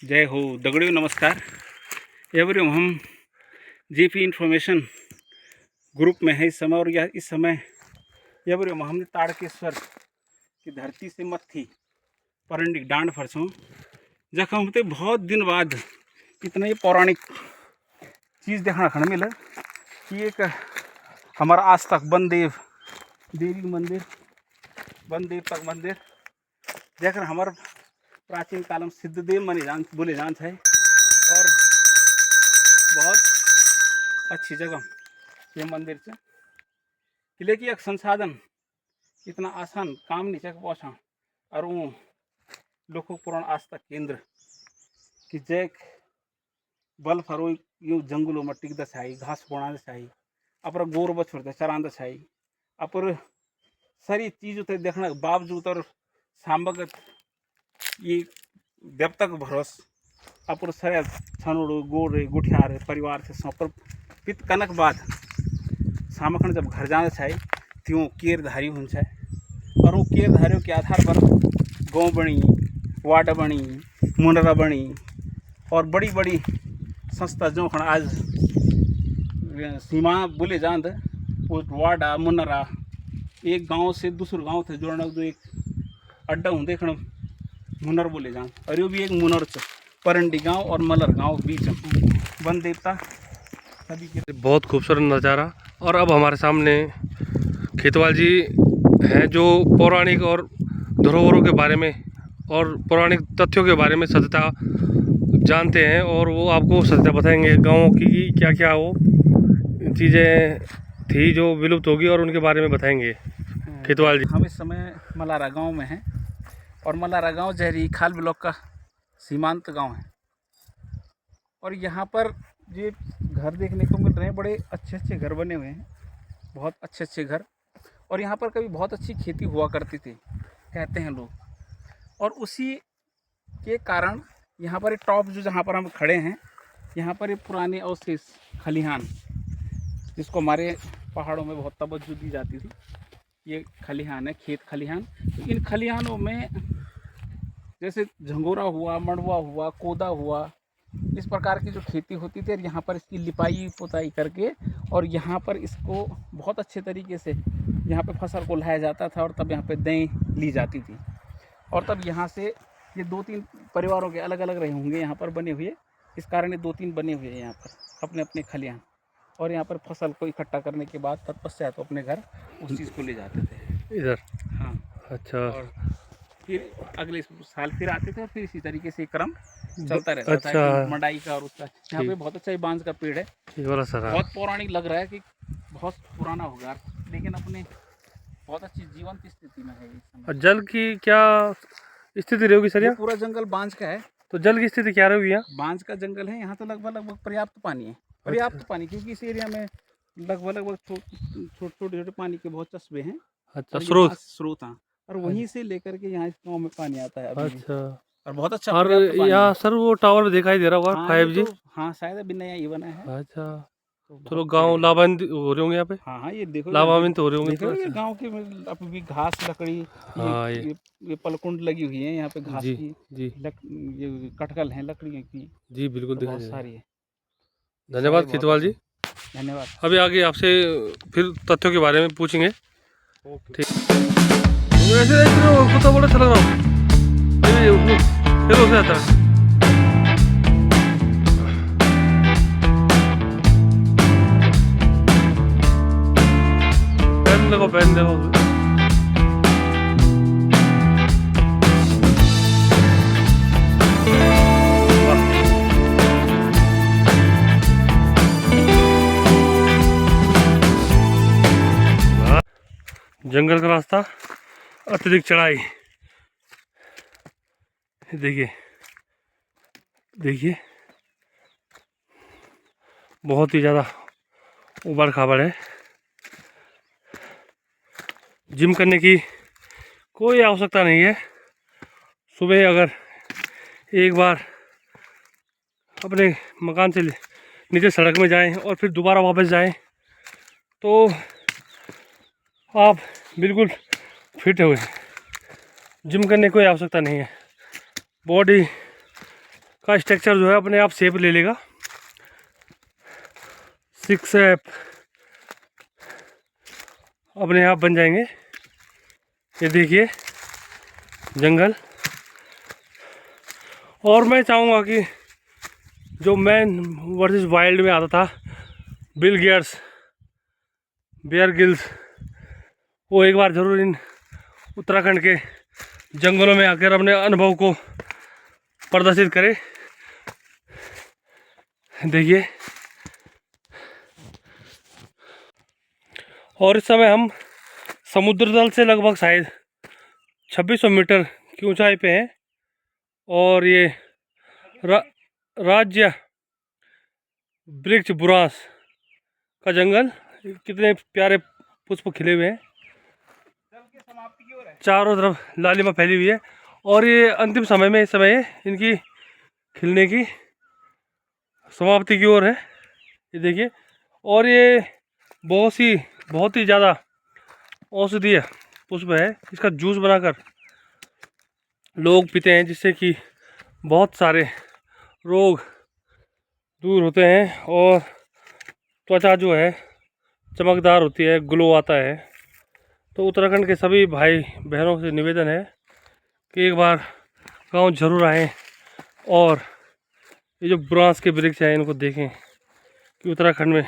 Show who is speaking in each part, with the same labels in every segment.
Speaker 1: जय हो दगड़ियों, नमस्कार। एवरी हम जीपी इंफॉर्मेशन ग्रुप में है इस समय, और यह इस समय एवरी हमने ताड़केश्वर की धरती से मत थी परंडिक डांड फरसों जख हमते बहुत दिन बाद इतना ये पौराणिक चीज़ देखना खड़ मिला कि एक हमारा आज तक बनदेव देवी मंदिर, बनदेव तक मंदिर जखर हमार प्राचीन काल में सिद्धदेव मने बोले जान है, और बहुत अच्छी जगह ये मंदिर से किले की एक संसाधन इतना आसान काम नहीं चक पहुँचा, और वो लोगों पुराण आस्था केंद्र कि जैक बल फरो यूँ जंगलों में टिक दसाई घास बोना दसाई अपर गोर बछुर चरान दसाई अपर सारी चीज उतर देखने के बावजूद और सांबगत ये जब तक भरोस अपर सर छनोड़ गोर गुठियार परिवार से सौंपर पित कनक बाद सामखन जब घर जाना चाहिए त्यों केरधारी हुन्छ, और वो केरधारियों के आधार पर गाँव बनी, वार्ड बनी, मुनरा बनी, और बड़ी बड़ी संस्था जो खन आज सीमा बोले जान वो वार्ड मुनरा एक गांव से दूसरे गांव से जोड़ना जो एक अड्डा होंगे खन मुनर बोले जान, और ये भी एक मुनर परंडी गांव और मलर गांव बीच वन देवता सभी के
Speaker 2: बहुत खूबसूरत नज़ारा। और अब हमारे सामने खेतवाल जी हैं जो पौराणिक और धरोहरों के बारे में और पौराणिक तथ्यों के बारे में सत्यता जानते हैं, और वो आपको सत्यता बताएंगे गाँव की क्या क्या वो चीज़ें थी जो विलुप्त होगी, और उनके बारे में बताएंगे खेतवाल जी।
Speaker 1: हम इस समय मलारा गांव में हैं, और मलारा गांव जहरी खाल ब्लॉक का सीमांत गांव है, और यहाँ पर ये घर देखने को मिल रहे हैं, बड़े अच्छे अच्छे घर बने हुए हैं, बहुत अच्छे अच्छे घर। और यहाँ पर कभी बहुत अच्छी खेती हुआ करती थी कहते हैं लोग, और उसी के कारण यहाँ पर टॉप जो जहाँ पर हम खड़े हैं यहाँ पर ये पुराने अवशेष खलिहान जिसको हमारे पहाड़ों में बहुत तवज्जो दी जाती थी, ये खलिहान है, खेत खलिहान। तो इन खलिहानों में जैसे झंगोरा हुआ, मड़वा हुआ, कोदा हुआ, इस प्रकार की जो खेती होती थी, और यहाँ पर इसकी लिपाई पुताई करके और यहाँ पर इसको बहुत अच्छे तरीके से यहाँ पे फसल को लाया जाता था, और तब यहाँ पे दही ली जाती थी। और तब यहाँ से ये 2-3 परिवारों के अलग अलग रहे होंगे यहाँ पर बने हुए, इस कारण ये 2-3 बने हुए हैं यहाँ पर अपने अपने खलिहान, और यहाँ पर फसल को इकट्ठा करने के बाद तत्पश्चात तो अपने घर उस चीज़ को ले जाते थे
Speaker 2: इधर।
Speaker 1: हाँ,
Speaker 2: अच्छा।
Speaker 1: और फिर अगले साल फिर आते थे, और फिर इसी तरीके से क्रम चलता रहता
Speaker 2: अच्छा।
Speaker 1: था कि मंडाई का और उसका। यहाँ पे बहुत अच्छा बांस का पेड़ है,
Speaker 2: ये वाला सर
Speaker 1: बहुत पौराणिक लग रहा है कि बहुत पुराना होगा, लेकिन अपने बहुत अच्छी जीवंत स्थिति में है इस समय।
Speaker 2: और जल की क्या स्थिति रहेगी सर
Speaker 1: ये
Speaker 2: यहाँ?
Speaker 1: पूरा जंगल बांस का है,
Speaker 2: तो जल की स्थिति क्या रहेगी यहाँ?
Speaker 1: बांस का जंगल है यहाँ, तो लगभग पर्याप्त पानी है, पर्याप्त पानी, क्योंकि इस एरिया में लगभग छोटे पानी के बहुत चश्मे हैं।
Speaker 2: अच्छा,
Speaker 1: और ये
Speaker 2: स्रोत।
Speaker 1: स्रोत हैं, और वहीं से लेकर के यहाँ इस गाँव में पानी आता है अभी भी।
Speaker 2: अच्छा।
Speaker 1: और बहुत अच्छा
Speaker 2: और
Speaker 1: पर्याप्त पानी
Speaker 2: यहाँ
Speaker 1: है।
Speaker 2: सर वो टावर दिखाई दे रहा होगा
Speaker 1: हाँ,
Speaker 2: 5G?
Speaker 1: हाँ शायद अभी नया ही बना है।
Speaker 2: अच्छा,
Speaker 1: तो
Speaker 2: तो लोग
Speaker 1: बहुत
Speaker 2: गाँव
Speaker 1: बढ़िया।
Speaker 2: लाभान्वित हो रहे होंगे यहाँ पे?
Speaker 1: हाँ ये देखो,
Speaker 2: लाभान्वित हो रहे होंगे
Speaker 1: देखो
Speaker 2: तो।
Speaker 1: ये
Speaker 2: अच्छा।
Speaker 1: गांव के में अभी भी घास लकड़ी,
Speaker 2: हाँ
Speaker 1: ये पलकुंड लगी हुई है यहाँ पे, घास
Speaker 2: जी
Speaker 1: की
Speaker 2: जी
Speaker 1: ये कटकल है लकड़ियों की,
Speaker 2: जी, बिल्कुल
Speaker 1: तो
Speaker 2: दिखाई
Speaker 1: बहुत
Speaker 2: दे रहा है।
Speaker 1: सारी है।
Speaker 2: धन्यवाद
Speaker 1: बहुत
Speaker 2: खेतवाल जी।
Speaker 1: अच्छा। धन्यवाद।
Speaker 2: अभी आगे आपसे फिर तथ्यों के बारे में पूछेंगे।
Speaker 1: ओके।
Speaker 2: ठीक। ऐसे कुत्ता बड़ा अच्छा लग रहा हूँ, फिर उसे आता है। पहन देखो। जंगल का रास्ता, अत्यधिक चढ़ाई, देखिए देखिए बहुत ही ज़्यादा उबड़ खाबड़ है। जिम करने की कोई आवश्यकता नहीं है। सुबह अगर एक बार अपने मकान से नीचे सड़क में जाएं और फिर दोबारा वापस जाएं तो आप बिल्कुल फिट हुए। जिम करने की कोई आवश्यकता नहीं है। बॉडी का स्ट्रक्चर जो है अपने आप शेप ले लेगा। 6 अपने आप बन जाएंगे। ये देखिए जंगल। और मैं चाहूँगा कि जो मैन वर्सेस वाइल्ड में आता था, बिल गेट्स, बेयर गिल्स, वो एक बार ज़रूर इन उत्तराखंड के जंगलों में आकर अपने अनुभव को प्रदर्शित करे। देखिए, और इस समय हम समुद्र तल से लगभग शायद 2600 मीटर की ऊंचाई पे हैं। और ये राज्य वृक्ष बुरांस का जंगल, कितने प्यारे पुष्प खिले हुए हैं,
Speaker 1: जल की समाप्ति की ओर है।
Speaker 2: चारों तरफ लालिमा फैली हुई है। और ये अंतिम समय में, इस समय इनकी खिलने की समाप्ति की ओर है। ये देखिए, और ये बहुत ही ज़्यादा औषधीय पुष्प है। इसका जूस बनाकर लोग पीते हैं, जिससे कि बहुत सारे रोग दूर होते हैं और त्वचा जो है चमकदार होती है, ग्लो आता है। तो उत्तराखंड के सभी भाई बहनों से निवेदन है कि एक बार गांव जरूर आएं और ये जो बुरांस के वृक्ष हैं इनको देखें कि उत्तराखंड में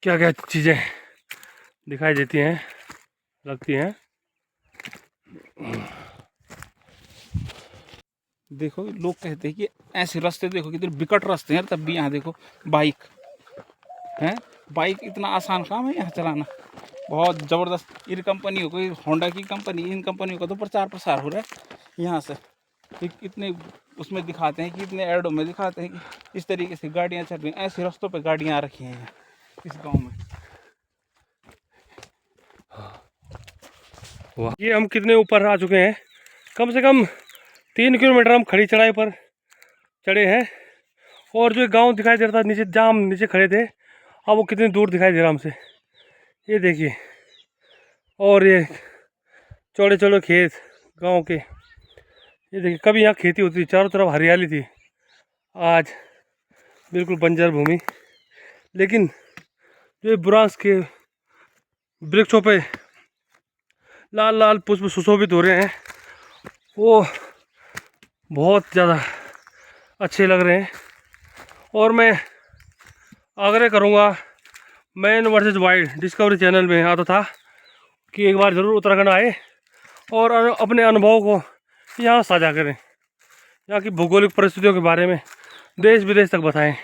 Speaker 2: क्या क्या चीज़ें दिखाई देती हैं, लगती हैं।
Speaker 1: देखो, लोग कहते हैं कि ऐसे रास्ते देखो कितने विकट रास्ते हैं, तब भी यहाँ देखो बाइक है। बाइक इतना आसान काम है यहाँ चलाना, बहुत ज़बरदस्त। इन कंपनियों को, होंडा की कंपनी, इन कंपनियों का तो प्रचार प्रसार हो रहा है यहाँ से। इतने उसमें दिखाते हैं कि, इतने एडों में दिखाते हैं कि इस तरीके से गाड़ियाँ चल रही हैं, ऐसे रास्तों पे गाड़ियाँ आ रखी हैं यहाँ इस गांव में।
Speaker 2: वाह, ये हम कितने ऊपर आ चुके हैं। कम से कम 3 किलोमीटर हम खड़ी चढ़ाई पर चढ़े हैं। और जो गांव दिखाई दे रहा था नीचे, जहाँ हम नीचे खड़े थे, अब वो कितनी दूर दिखाई दे रहा हमसे। ये देखिए, और ये चौड़े चौड़े खेत गांव के। ये देखिए, कभी यहाँ खेती होती थी, चारों तरफ हरियाली थी, आज बिल्कुल बंजर भूमि। लेकिन जो ये बुरांस के वृक्षों पे लाल लाल पुष्प सुशोभित हो रहे हैं, वो बहुत ज़्यादा अच्छे लग रहे हैं। और मैं आग्रह करूँगा, man versus wild discovery channel में आता था कि एक बार ज़रूर उत्तराखंड आए और अपने अनुभव को यहाँ साझा करें, यहाँ की भौगोलिक परिस्थितियों के बारे में देश विदेश तक बताएं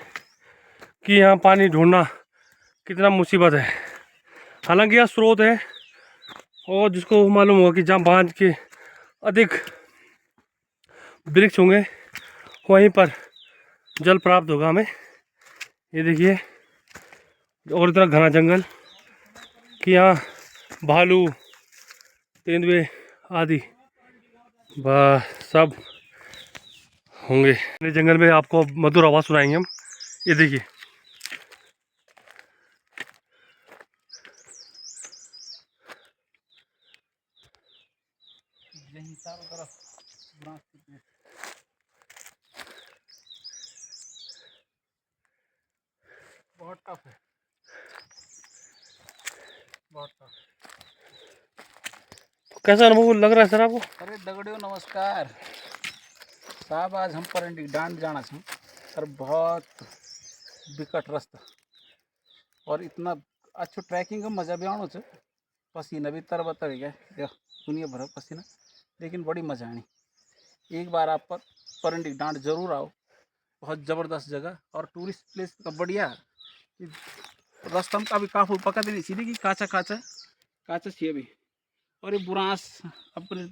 Speaker 2: कि यहाँ पानी ढूंढना कितना मुसीबत है। हालांकि यहाँ स्रोत है, और जिसको मालूम होगा कि जहाँ बांध के अधिक वृक्ष होंगे वहीं पर जल प्राप्त होगा हमें। ये देखिए, और इतना घना जंगल कि यहाँ भालू, तेंदुए आदि सब होंगे। इस जंगल में आपको मधुर आवाज़ सुनाएंगे हम। ये देखिए,
Speaker 1: यहीं चारों तरफ बुरांस के पेड़। बहुत टफ है, बहुत टफ।
Speaker 2: कैसा अनुभव लग रहा है सर आपको?
Speaker 1: अरे दगड़ियों नमस्कार साहब, आज हम परंडी डांड जाना छे और बहुत विकट रास्ता, और इतना अच्छो ट्रैकिंग का मजा भी आनो छे। पसीना भी तरबतर गया, दुनिया भर पसीना, लेकिन बड़ी मजा आनी। एक बार आप परंडी डांड जरूर आओ, बहुत ज़बरदस्त जगह और टूरिस्ट प्लेस का बढ़िया। रास्ता में अभी काफी पका नहीं सीधे कि काचा काचा काचा चाहिए अभी। और ये बुरांस अपने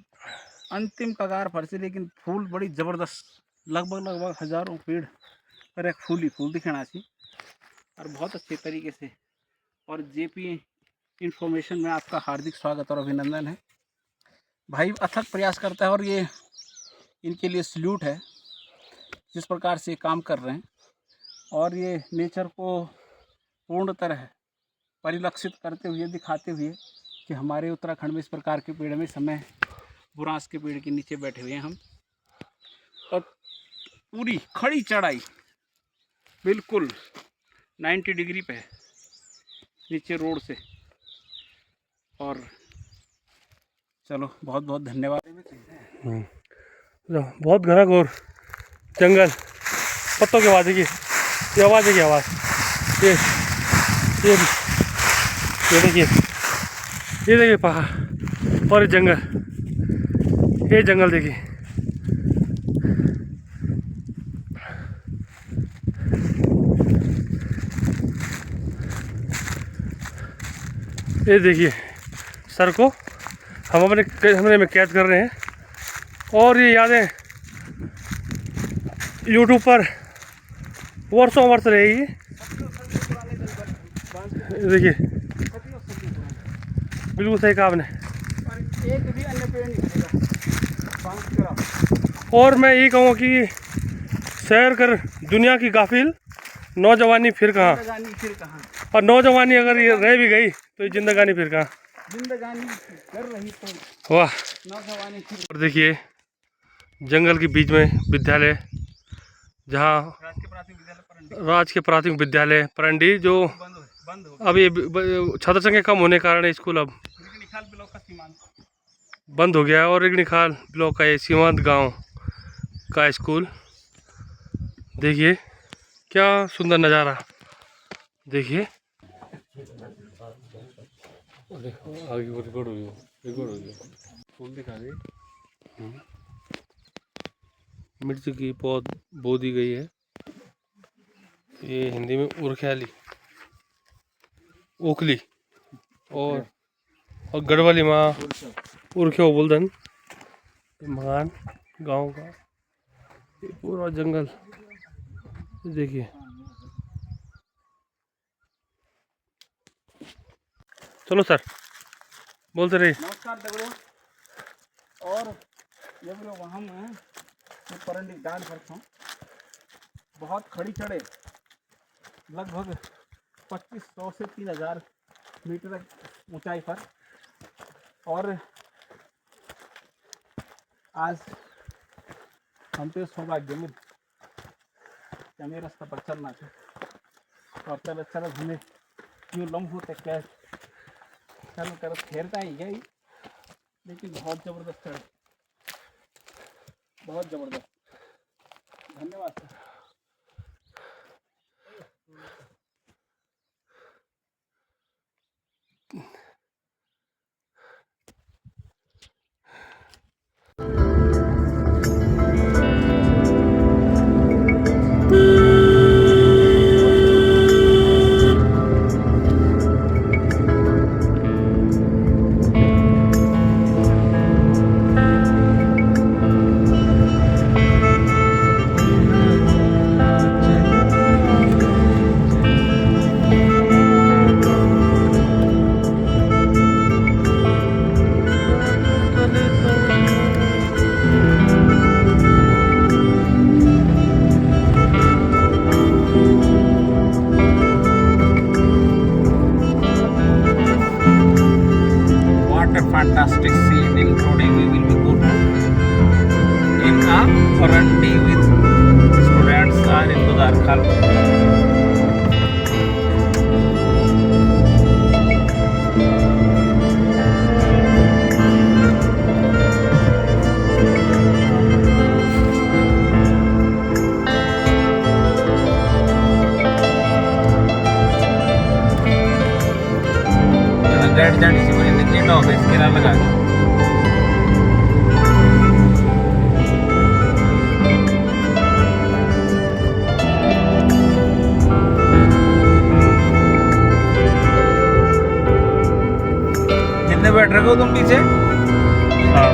Speaker 1: अंतिम कगार पर से, लेकिन फूल बड़ी ज़बरदस्त, लगभग हजारों पेड़ पर एक फूल ही फूल दिखना सी, और बहुत अच्छे तरीके से। और जेपी इंफॉर्मेशन में आपका हार्दिक स्वागत और अभिनंदन है। भाई अथक प्रयास करता है, और ये इनके लिए सल्यूट है जिस प्रकार से काम कर रहे हैं, और ये नेचर को पूर्ण तरह परिलक्षित करते हुए, दिखाते हुए कि हमारे उत्तराखंड में इस प्रकार के पेड़ में समय बुरांस के पेड़ के नीचे बैठे हुए हैं हम। और पूरी खड़ी चढ़ाई, बिल्कुल 90 डिग्री पे है नीचे रोड से। और चलो बहुत बहुत धन्यवाद।
Speaker 2: बहुत घना घोर जंगल, पत्तों की आवाज़ की, ये आवाज़ है की आवाज़, ये देखिए पहाड़ और ये जंगल देखिए। ये देखिए सर को हम अपने कमरे में कैद कर रहे हैं और ये यादें यूट्यूब पर वर्षों वर्ष रहेगी। देखिए बिल्कुल सही कहा आपने।
Speaker 1: एक भी अन्य पेड़ नहीं खड़ेगा।
Speaker 2: और मैं ये कहूँगा कि सैर कर दुनिया की गाफिल, नौजवानी फिर कहाँ। और नौजवानी अगर ये रह भी गई तो ये जिंदगानी फिर कहाँ।
Speaker 1: जिंदगानी कर रही तो
Speaker 2: वाह।
Speaker 1: नौजवानी फिर।
Speaker 2: और देखिए जंगल के बीच में विद्यालय, जहाँ राजकीय प्राथमिक विद्यालय परंडी, जो अब ये छात्र संख्या कम होने के कारण स्कूल अब बंद हो गया है। और रिगणीखाल ब्लॉक का ये सीमांत गांव का स्कूल, देखिए क्या सुंदर नज़ारा। देखिए आगे रिकॉर्ड हो गया फूल दिखा दी। मिर्च की पौध बो दी गई है। ये हिंदी में उरख्याली, ओखली और गढ़वाली माँ उर्ख्यो बोलदन। मकान गांव का ये पूरा जंगल देखिए। चलो सर बोलते रहिए।
Speaker 1: नमस्कार दगड़ों। और ये वहाँ में परंडी डाल करता हूँ, बहुत खड़ी चढ़े, लगभग 2500 से 3000 मीटर ऊंचाई पर। और आज हम तो सौभाग्य में मेरे रास्ता पर चलना था और चल चल हमें क्यों लम होते क्या चल कर फेरता ही गई, लेकिन बहुत ज़बरदस्त चढ़े, बहुत ज़बरदस्त। धन्यवाद sir. Fantastic scene, including we will be good in a Parandi with students are in Dudarkhal. That is even in the office. किराया लगा कितने बैठ रहे हो तुम पीछे? हाँ।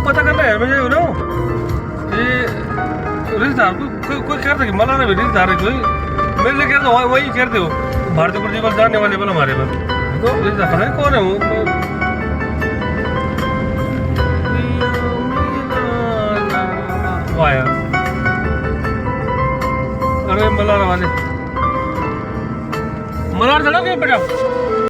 Speaker 2: पता करना है मुझे ना ये रिश्तेदार कोई कह रहा कि मला ना रिश्तेदार है कोई मेरे लिए कह रहा वही कहते हो भारतीय प्रतिबल जानने वाले बल हमारे पर तो रिश्तेदार पता नहीं कौन है वो आया अरे मलार वाले मलार चलो क्या बेटा